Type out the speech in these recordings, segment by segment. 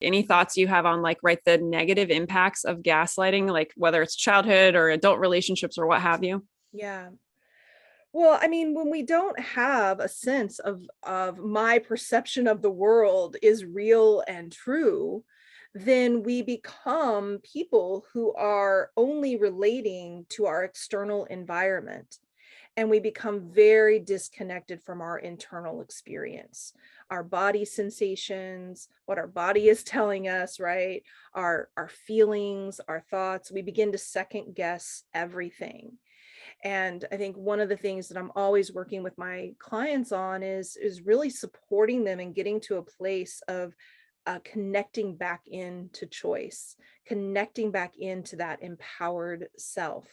Any thoughts you have on like, right, the negative impacts of gaslighting, like whether it's childhood or adult relationships or what have you? Yeah. Well, I mean, when we don't have a sense of my perception of the world is real and true, then we become people who are only relating to our external environment. And we become very disconnected from our internal experience, our body sensations, what our body is telling us, right? Our feelings, our thoughts. We begin to second guess everything. And I think one of the things that I'm always working with my clients on is really supporting them and getting to a place of connecting back into choice, connecting back into that empowered self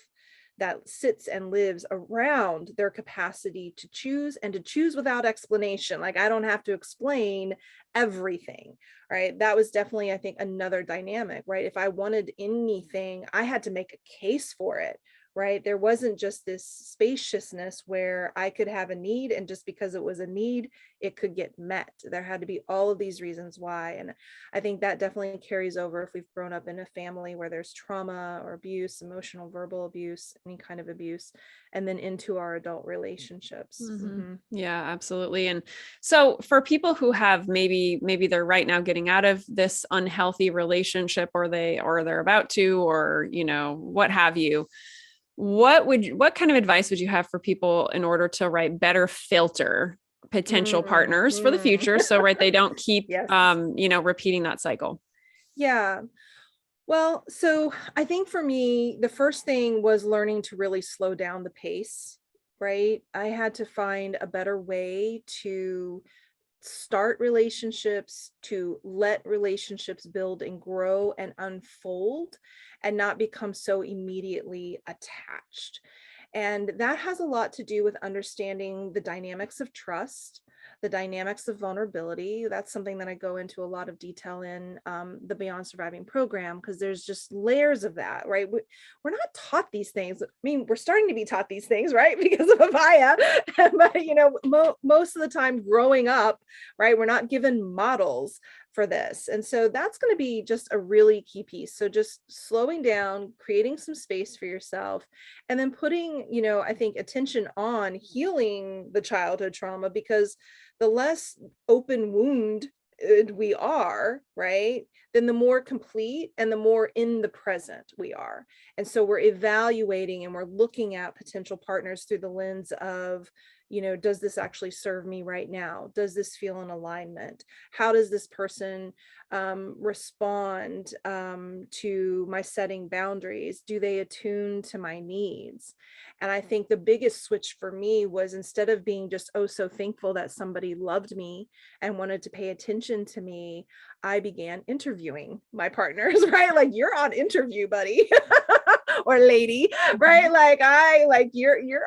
that sits and lives around their capacity to choose, and to choose without explanation. Like, I don't have to explain everything, right? That was definitely, I think, another dynamic, right? If I wanted anything, I had to make a case for it, right? There wasn't just this spaciousness where I could have a need, and just because it was a need, it could get met. There had to be all of these reasons why. And I think that definitely carries over if we've grown up in a family where there's trauma or abuse, emotional, verbal abuse, any kind of abuse, and then into our adult relationships. Yeah, absolutely. And so for people who have maybe they're right now getting out of this unhealthy relationship, or they're about to, or what have you, what kind of advice would you have for people in order to, right, better filter potential partners for the Mhm. future, so right, they don't keep Yes. repeating that cycle? Yeah. Well, so I think for me, the first thing was learning to really slow down the pace, right? I had to find a better way to start relationships, to let relationships build and grow and unfold, and not become so immediately attached. And that has a lot to do with understanding the dynamics of trust, the dynamics of vulnerability. That's something that I go into a lot of detail in the Beyond Surviving program, because there's just layers of that, right? We're not taught these things. I mean, we're starting to be taught these things, right? Because of AVAIYA. But, most of the time growing up, right, we're not given models for this. And so that's going to be just a really key piece. So just slowing down, creating some space for yourself, and then putting, I think, attention on healing the childhood trauma, because the less open wound we are, right, then the more complete and the more in the present we are. And so we're evaluating and we're looking at potential partners through the lens of, does this actually serve me right now? Does this feel in alignment? How does this person respond to my setting boundaries? Do they attune to my needs? And I think the biggest switch for me was, instead of being just, oh, so thankful that somebody loved me and wanted to pay attention to me, I began interviewing my partners, right? Like, you're on interview, buddy. Or lady, right? Like you're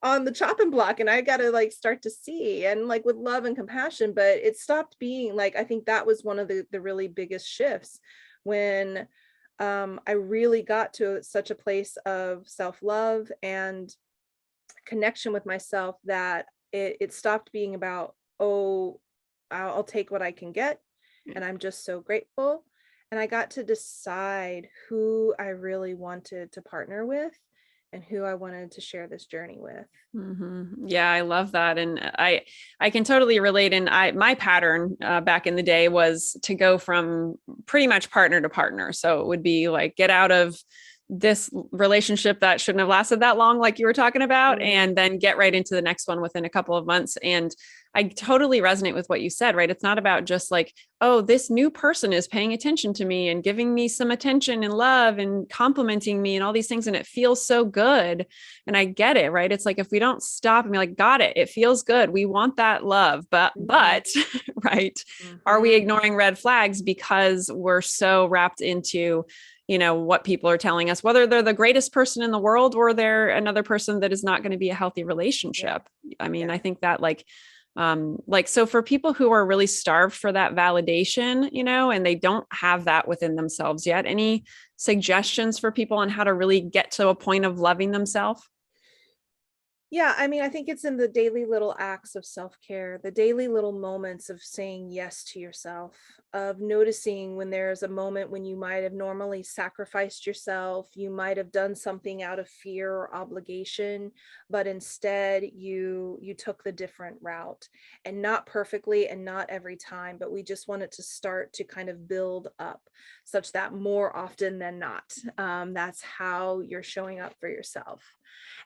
on the chopping block, and I got to like start to see, and like with love and compassion. But it stopped being like, I think that was one of the really biggest shifts, when I really got to such a place of self-love and connection with myself, that it stopped being about, oh, I'll take what I can get, and I'm just so grateful. And I got to decide who I really wanted to partner with and who I wanted to share this journey with. Yeah, I love that. And I can totally relate. And my pattern back in the day was to go from pretty much partner to partner. So it would be like, get out of this relationship that shouldn't have lasted that long, like you were talking about, and then get right into the next one within a couple of months. And I totally resonate with what you said, right? It's not about just like, oh, this new person is paying attention to me and giving me some attention and love and complimenting me and all these things. And it feels so good. And I get it, right? It's like, if we don't stop and be like, got it, it feels good, we want that love. But, right. Are we ignoring red flags because we're so wrapped into, what people are telling us, whether they're the greatest person in the world or they're another person that is not going to be a healthy relationship? I mean, I think that so for people who are really starved for that validation, and they don't have that within themselves yet, any suggestions for people on how to really get to a point of loving themselves? Yeah, I mean, I think it's in the daily little acts of self-care, the daily little moments of saying yes to yourself, of noticing when there's a moment when you might have normally sacrificed yourself, you might have done something out of fear or obligation, but instead you took the different route, and not perfectly and not every time, but we just want it to start to kind of build up such that more often than not, that's how you're showing up for yourself.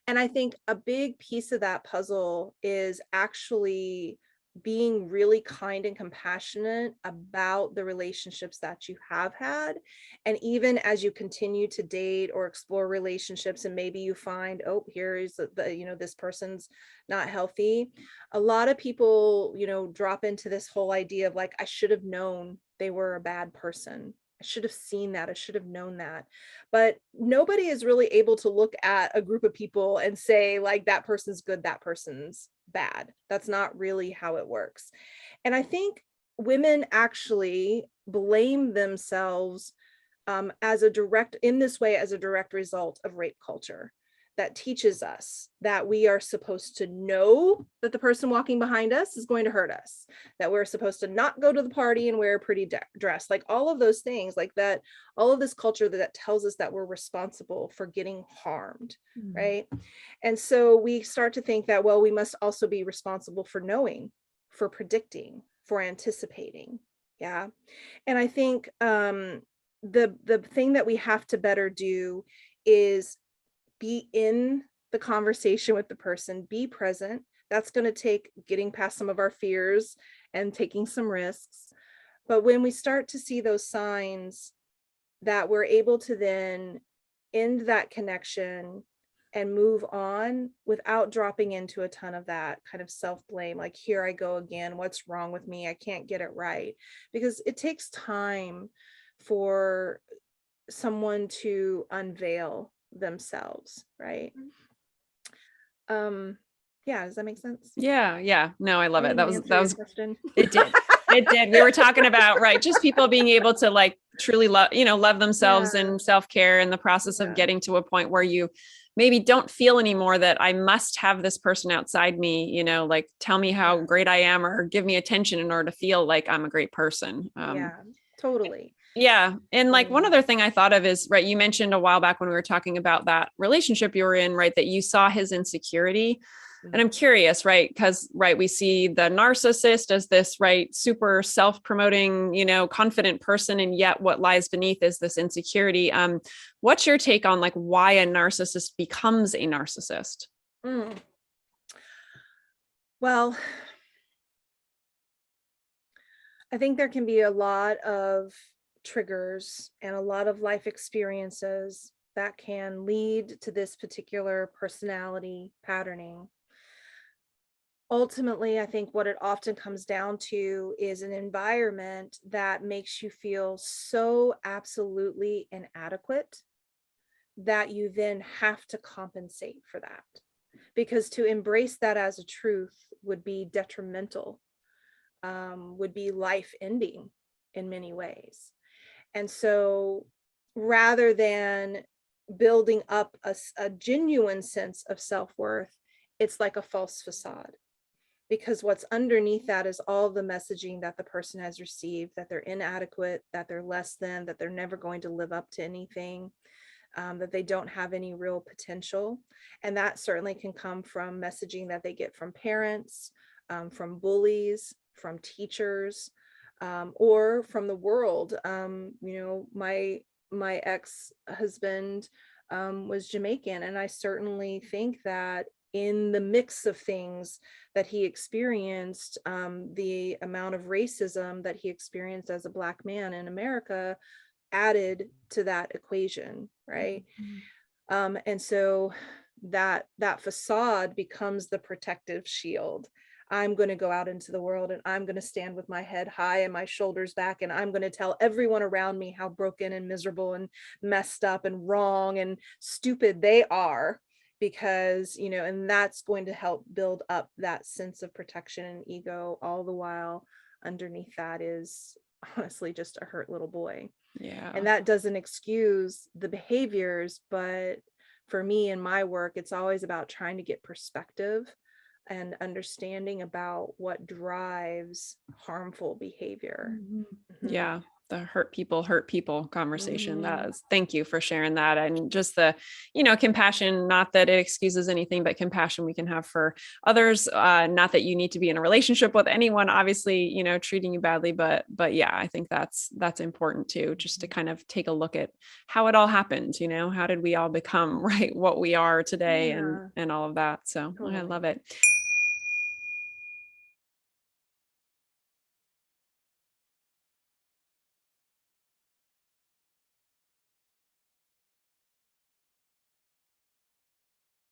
And I think a big piece of that puzzle is actually being really kind and compassionate about the relationships that you have had. And even as you continue to date or explore relationships, and maybe you find, oh, here is this person's not healthy. A lot of people, drop into this whole idea of like, I should have known they were a bad person. I should have seen that. I should have known that. But nobody is really able to look at a group of people and say, like, that person's good, that person's bad. That's not really how it works. And I think women actually blame themselves as a direct, in this way, as a direct result of rape culture that teaches us that we are supposed to know that the person walking behind us is going to hurt us, that we're supposed to not go to the party and wear a pretty dress, like all of those things like that, all of this culture that tells us that we're responsible for getting harmed, right? And so we start to think that, well, we must also be responsible for knowing, for predicting, for anticipating. Yeah. And I think the thing that we have to better do is be in the conversation with the person, be present. That's going to take getting past some of our fears and taking some risks. But when we start to see those signs, that we're able to then end that connection and move on without dropping into a ton of that kind of self-blame, like, here I go again, what's wrong with me, I can't get it right. Because it takes time for someone to unveil themselves, right? Yeah, does that make sense? Yeah. No, I love I it. didn't That answer your was question. it did. It did. We were talking about, right, just people being able to like truly love themselves Yeah, and self-care in the process of yeah, getting to a point where you maybe don't feel anymore that I must have this person outside me, like tell me how yeah, great I am or give me attention in order to feel like I'm a great person. yeah, totally, Yeah. And like one totally. other thing I thought of is, right, you mentioned a while back when we were talking about that relationship you were in, right, that you saw his insecurity. And I'm curious, right, because, right, we see the narcissist as this, right, super self-promoting, confident person. And yet what lies beneath is this insecurity. What's your take on like why a narcissist becomes a narcissist? Mm. Well, I think there can be a lot of triggers and a lot of life experiences that can lead to this particular personality patterning. Ultimately, I think what it often comes down to is an environment that makes you feel so absolutely inadequate that you then have to compensate for that. Because to embrace that as a truth would be detrimental, would be life ending in many ways. And so rather than building up a genuine sense of self-worth, it's like a false facade, because what's underneath that is all the messaging that the person has received, that they're inadequate, that they're less than, that they're never going to live up to anything, that they don't have any real potential. And that certainly can come from messaging that they get from parents, from bullies, from teachers, or from the world. My ex-husband was Jamaican, and I certainly think that in the mix of things that he experienced, the amount of racism that he experienced as a Black man in America added to that equation, right? And so that facade becomes the protective shield. I'm going to go out into the world and I'm going to stand with my head high and my shoulders back, and I'm going to tell everyone around me how broken and miserable and messed up and wrong and stupid they are, because, and that's going to help build up that sense of protection and ego, all the while underneath that is honestly just a hurt little boy. Yeah. And that doesn't excuse the behaviors, but for me in my work, it's always about trying to get perspective and understanding about what drives harmful behavior. Yeah. The hurt people conversation. That Mhm. is, thank you for sharing that. And just the, compassion, not that it excuses anything, but compassion we can have for others. Not that you need to be in a relationship with anyone, obviously, treating you badly, but yeah, I think that's important too, just to kind of take a look at how it all happened. How did we all become right what we are today, and Yeah, all of that. So I love totally. it.